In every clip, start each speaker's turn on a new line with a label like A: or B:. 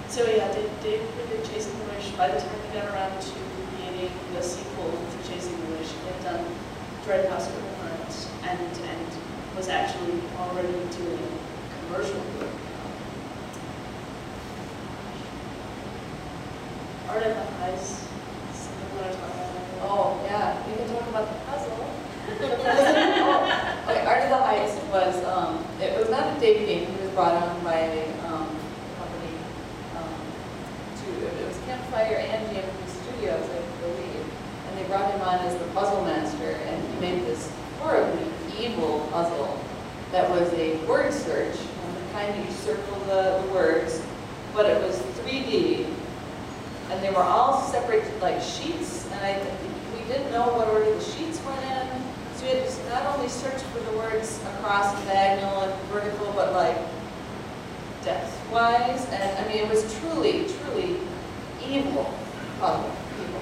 A: So yeah, Dave created Chasing the Wish. By the time he got around to creating the sequel to Chasing the Wish, he had done Dread Hospital Hunt and was actually already doing commercial work. Art at the Highs. Something you want to talk about?
B: Oh yeah, we can talk about the puzzle. Okay, Art of the Heights was, it was not a Dave game. He was brought on by a company it was Campfire and GMP Studios, I believe, and they brought him on as the puzzle master, and he made this horribly evil puzzle that was a word search, the kind you circle the words, but it was 3D, and they were all separate like sheets, and we didn't know what order the sheets went in. So we had to not only search for the words across diagonal and vertical, but like depth-wise. And I mean, it was truly, truly evil puzzle. Evil.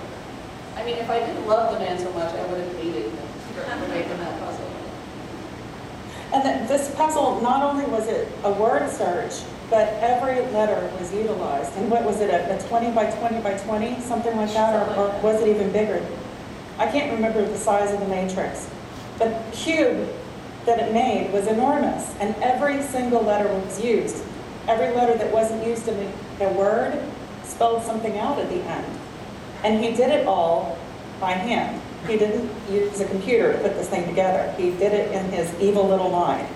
B: I mean, if I didn't love the man so much, I would have hated him for making that puzzle.
C: And this puzzle, not only was it a word search, but every letter was utilized. And what was it, a 20 by 20 by 20, something like that, or was it even bigger? I can't remember the size of the matrix. The cube that it made was enormous, and every single letter was used. Every letter that wasn't used in the word spelled something out at the end. And he did it all by hand. He didn't use a computer to put this thing together. He did it in his evil little mind.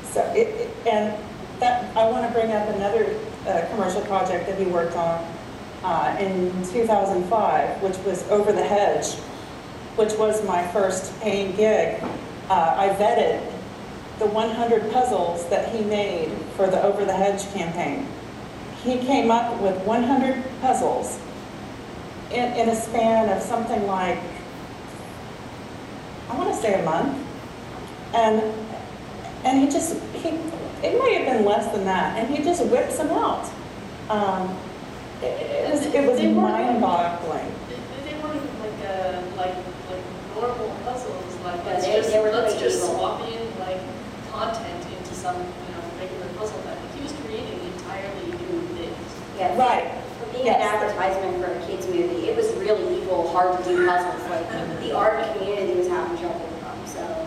C: So I want to bring up another commercial project that he worked on in 2005, which was Over the Hedge, which was my first paying gig. I vetted the 100 puzzles that he made for the Over the Hedge campaign. He came up with 100 puzzles in a span of something like, I want to say a month. And it may have been less than that, and he just whips them out. It was mind-boggling.
A: They weren't even like normal puzzles. Like
D: Yeah,
A: let's just swap in like content into some regular puzzle. I think he was creating entirely new things.
D: Yeah,
C: right.
D: For being an advertisement for a kids movie, it was really evil, hard to do puzzles. Like the art community was having trouble with them. So.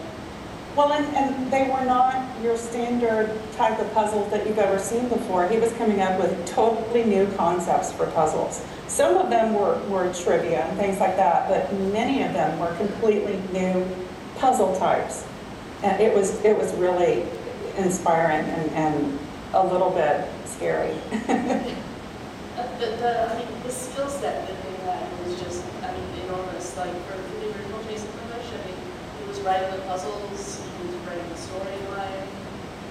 C: Well, and they were not your standard type of puzzles that you've ever seen before. He was coming up with totally new concepts for puzzles. Some of them were trivia and things like that, but many of them were completely new puzzle types. And it was really inspiring and a little bit scary.
A: The skill set that they had was just, enormous. Like for the original Jason Lynch, he was writing the puzzles, he was writing the storyline,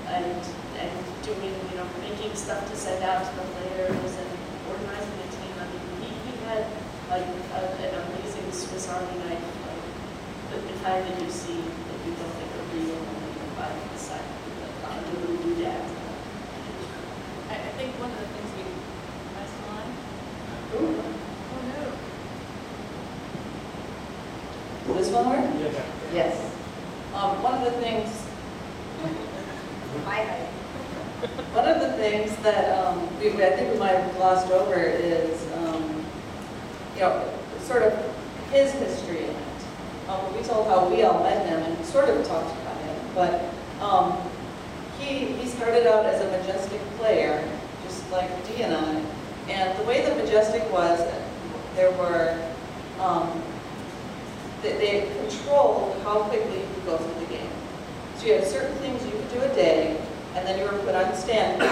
A: and doing, making stuff to send out to the players and organizing the team. He had like an amazing Swiss Army knife, like the kind that you see that you don't think are real when you buy the side of the doodad.
B: I think one of the things we missed on.
A: Ooh.
B: Oh no. This one work?
E: Yeah.
B: Yes. One of the things. One of the things that I think we might have glossed over is, sort of his history in it. We told how we all met him and sort of talked about him, but he started out as a Majestic player, just like Dee and I. And the way that Majestic was, there were, they controlled how quickly you could go through the game. So you had certain things you could do a day, and then you were put on standby,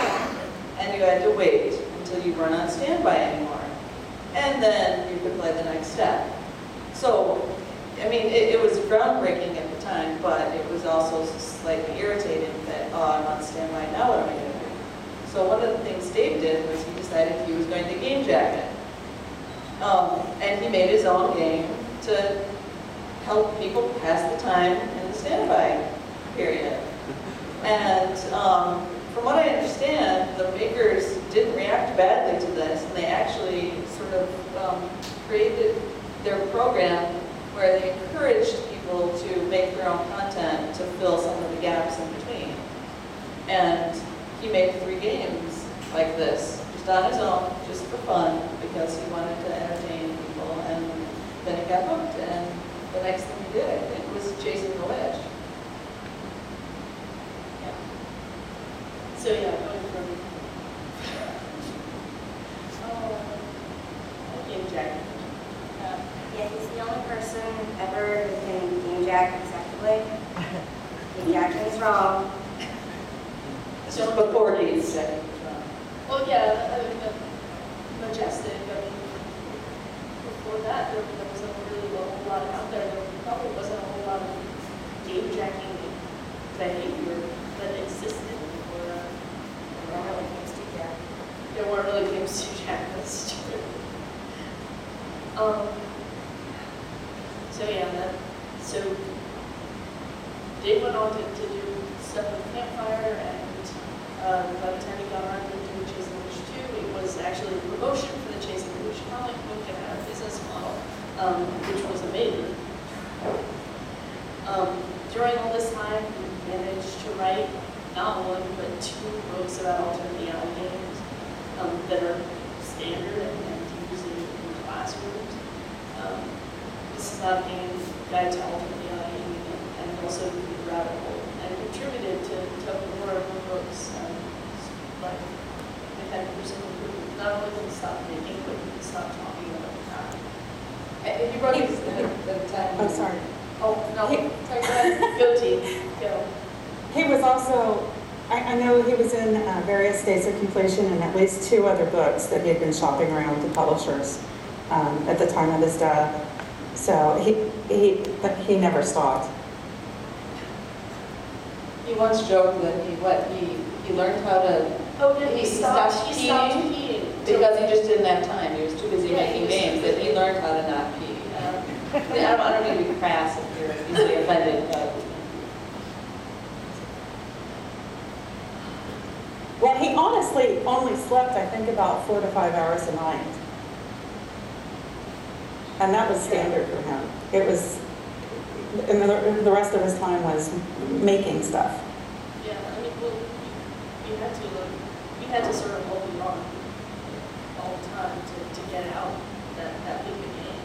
B: and you had to wait until you weren't on standby anymore. And then you could play the next step. So, it was groundbreaking at the time, but it was also slightly irritating that, I'm on standby, now what am I going to do? So one of the things Dave did was he decided he was going to game jack it. And he made his own game to help people pass the time in the standby period. And from what I understand, the makers didn't react badly to this, and they actually sort of created their program where they encouraged people to make their own content to fill some of the gaps in between. And he made 3 games like this, just on his own, just for fun, because he wanted to entertain people, and then he got hooked, and the next thing he did, it was chasing the wedge.
A: So yeah, going from game jacking.
D: Yeah, he's the only person ever who can game jack acceptably. Game jacking is wrong.
B: This was before he was checking.
A: Well, yeah, I mean, Majestic, I mean, before that, there wasn't really a whole lot out there. There probably wasn't a whole lot of game jacking behavior that existed before.
D: There weren't really games to jack.
A: There weren't really games to jack, that's true. So yeah, so Dave went on to do stuff with Campfire, and by the time he got around to doing Chasing the Witch 2, it was actually a promotion for the Chasing the Witch comic book and our business model, which was amazing. During all this time, we managed to write not one, but 2 books about alternate reality games that are standard and used in classrooms. This is not a game guide to alternate reality and also the rabbit hole, and contributed to more of the books. Like we've had some improvement. Not only did we stop making, but we stop talking about the crap.
B: And he wrote these at the time.
C: I'm sorry.
A: Oh no, sorry, go ahead. Go Dee, go.
C: He was also, I know he was in various states of completion and at least 2 other books that he had been shopping around with the publishers at the time of his death. So he never stopped.
B: He once joked that he learned how to.
A: Oh, yeah,
B: He
A: he stopped
B: stopped
A: peeing.
B: Because he just didn't have time. He was too busy
A: Yeah,
B: making
A: he was
B: games that he learned how to not pee. I don't mean to be crass if you're easily offended, but.
C: Well, he honestly only slept, I think, about 4 to 5 hours a night. And that was standard for him. It was, and the rest of his time was making stuff.
A: Yeah, I mean, well, we had to sort of hold him on all the time to get out that big a game.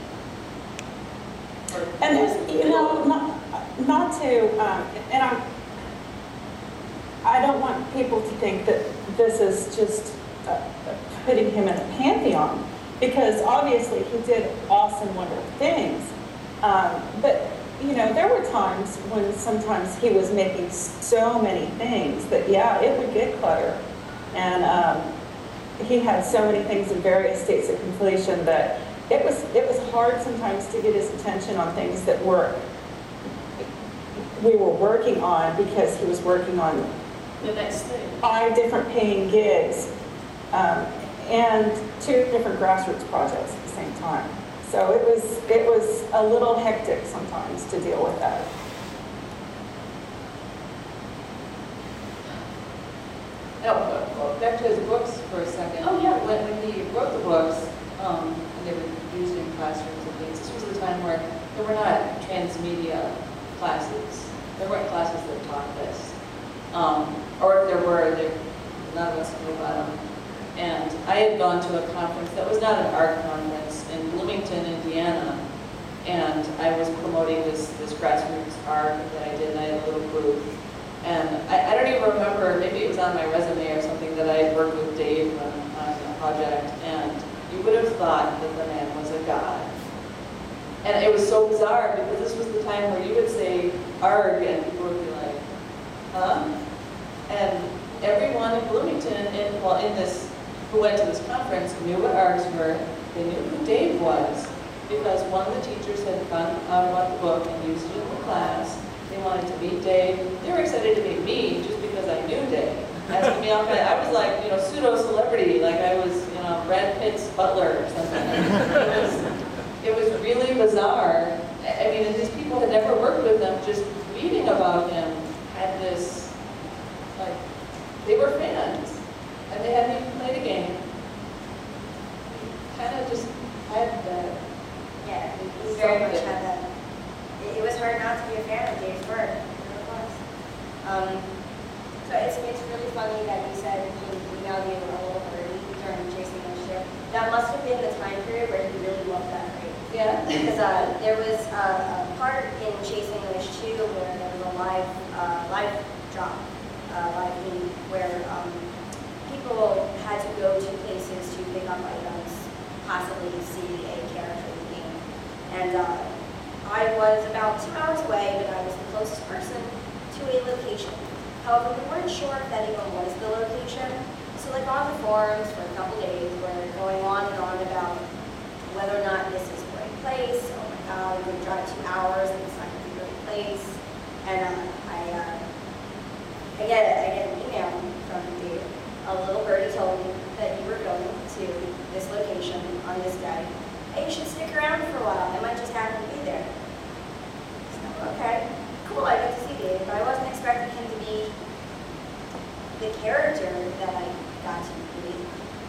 C: And there's, you know, not to, and I don't want people to think that this is just putting him in a pantheon, because obviously he did awesome, wonderful things. But, you know, there were times when sometimes he was making so many things that, yeah, it would get cluttered. And he had so many things in various states of completion that it was hard sometimes to get his attention on things that we were working on, because he was working on
A: The next thing.
C: 5 different paying gigs and 2 different grassroots projects at the same time. So it was a little hectic sometimes to deal with that.
B: Now, back to his books for a second.
A: Oh, yeah.
B: When he wrote the books, and they were used in classrooms and things, this was the time where there were not transmedia classes. There weren't classes that taught this. Or if there were, none of us knew about them. And I had gone to a conference that was not an art conference in Bloomington, Indiana, and I was promoting this grassroots art that I did, and I had a little booth. And I don't even remember, maybe it was on my resume or something, that I had worked with Dave on a project, and you would have thought that the man was a god. And it was so bizarre, because this was the time where you would say ARG, and people would be like, huh? And everyone in Bloomington, who went to this conference, knew what ARGs were. They knew who Dave was, because one of the teachers had found out about the book and used it in the class. They wanted to meet Dave. They were excited to meet me just because I knew Dave. Asking me out, I was like, pseudo-celebrity, like I was, Brad Pitt's butler or something. It was really bizarre. I mean, and these people had never worked with him, just reading about him had this, like, they were fans. And they hadn't even played a game. Kind of just had that.
D: Yeah, he very much had that. It was hard not to be a fan of Dave's work. It really was. So it's really funny that you said he emailed you a little early during that must have been the time period where he really loved that rate.
B: Yeah.
D: Because there was a part in Chasing Wish 2 where there was a live drop, live feed, where people had to go to places to pick up items, possibly see a character in the game. And I was about 2 hours away, but I was the closest person to a location. However, we weren't sure if that even was the location. So like on the forums for a couple days, we're going on and on about whether or not this is the right place. Oh my God, we're going to drive 2 hours and it's not going to be the right place. And I get an email from Dave. A little birdie told me that you were going to this location on this day. Hey, you should stick around for a while. I might just happen to be there. So, okay, cool, I get to see Dave, but I wasn't expecting him to be the character that I got to be.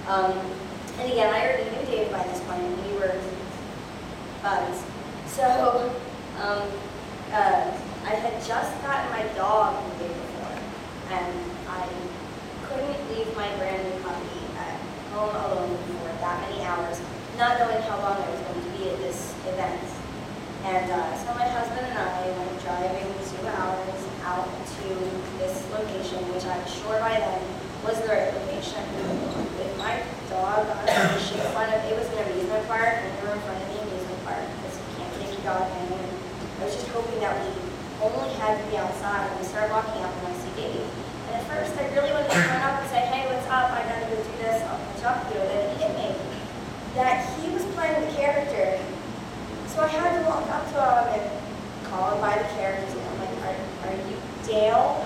D: And again, I already knew Dave by this point, and we were buds. So, I had just gotten my dog the day before, and I couldn't leave my brand new puppy at home alone for that many hours, not knowing how long I was going to be at this event. And so my husband and I went driving 2 hours out to this location, which I was sure by then was the right location. With my dog on a leash in front of, it was an amusement park, and we were in front of the amusement park because you can't take your dog in. And I was just hoping that we only had to be outside, and we started walking up and I see Dave. And at first I really wanted to run up and say, hey, what's up? I gotta go do this, I'll catch up with you. Then it hit me that he was playing the character. So I had to walk up to him and call him by the character. And I'm like, are you Dale?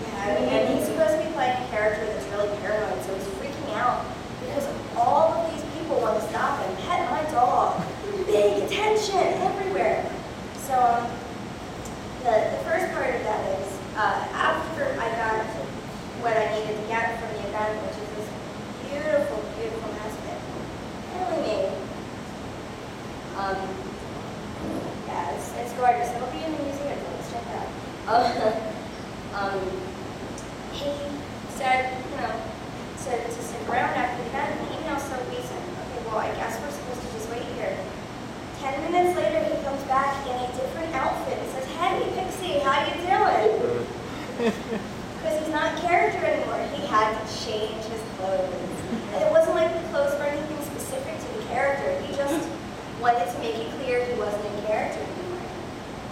D: Yeah, and he's supposed to be playing a character that's really paranoid, so he's freaking out because all of these people want to stop him, pet my dog, big attention everywhere. So the first part of that is after I got what I needed to get from the event, which is this beautiful, beautiful basket. Really made. Yeah, it's gorgeous. It'll be in the museum. Let's check it out. He said, to stick around after the event, and the email's so recent. Okay, well, I guess we're supposed to just wait here. 10 minutes later, he comes back in a different outfit and says, hey, Pixie, how you doing? Because he's not a character anymore. He had to change his clothes. And it wasn't like the clothes were anything specific to the character. He just wanted to make it clear he wasn't in character anymore.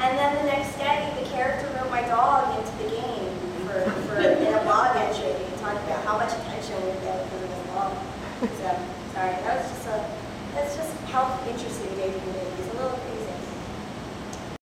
D: And then the next day, the character wrote my dog into the game for in a blog entry, talking about how much attention we were getting from this dog. So, sorry, that's just how interesting Dave